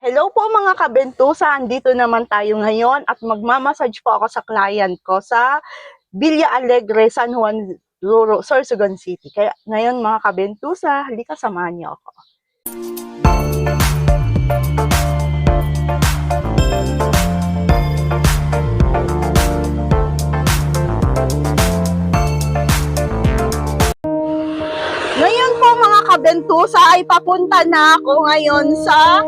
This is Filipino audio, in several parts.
Hello po mga kabentusa, andito naman tayo ngayon at magmamassage po ako sa client ko sa Villa Alegre, San Juan, Ruro, Sorsogon City. Kaya ngayon mga kabentusa, halika samahan niyo ako. Ngayon po mga kabentusa ay papunta na ako ngayon sa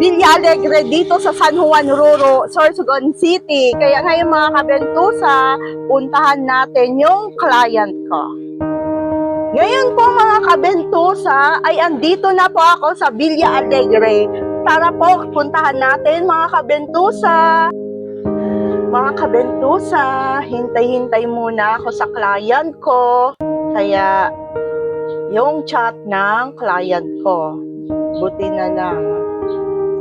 Villa Alegre dito sa San Juan, Ruro, Sorsogon City. Kaya ngayon mga kabentusa, puntahan natin yung client ko. Ngayon po mga kabentusa ay andito na po ako sa Villa Alegre. Tara po, puntahan natin mga kabentusa. Mga kabentusa, hintay-hintay muna ako sa client ko. Kaya yung chat ng client ko, buti na lang.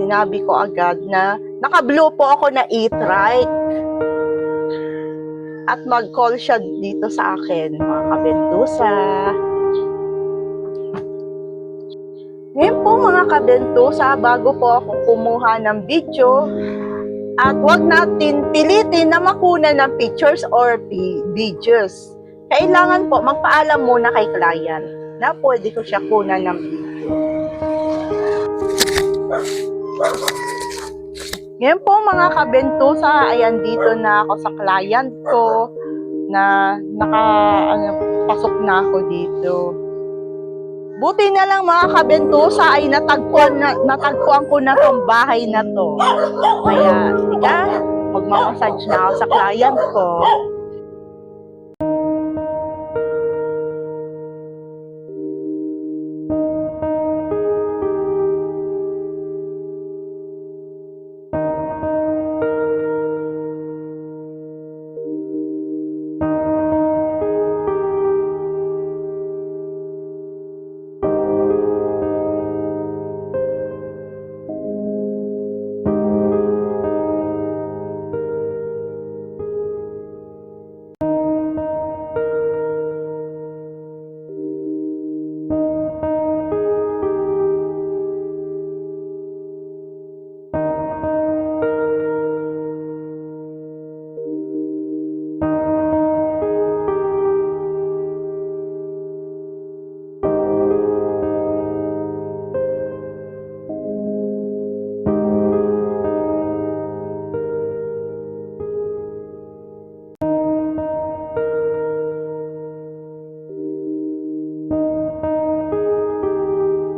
Sinabi ko agad na naka-blue po ako na eat right. At mag-call siya dito sa akin, mga kabentusa. Ngayon po mga kabentusa, bago po ako kumuha ng video, at wag natin pilitin na makuna ng pictures or videos. Kailangan po magpaalam muna kay client na pwede ko siya kunan ng video. Ngayon po mga kabentusa, ay andito na ako sa client ko na pasok na ako dito. Buti na lang mga kabentusa ay natagpuan ko na tong bahay na to. Kaya, magmamassage na ako sa client ko.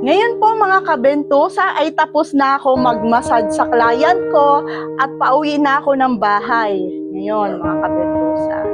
Ngayon po mga kabentusa ay tapos na ako mag-massage sa client ko at pauwi na ako ng bahay. Ngayon mga kabentusa.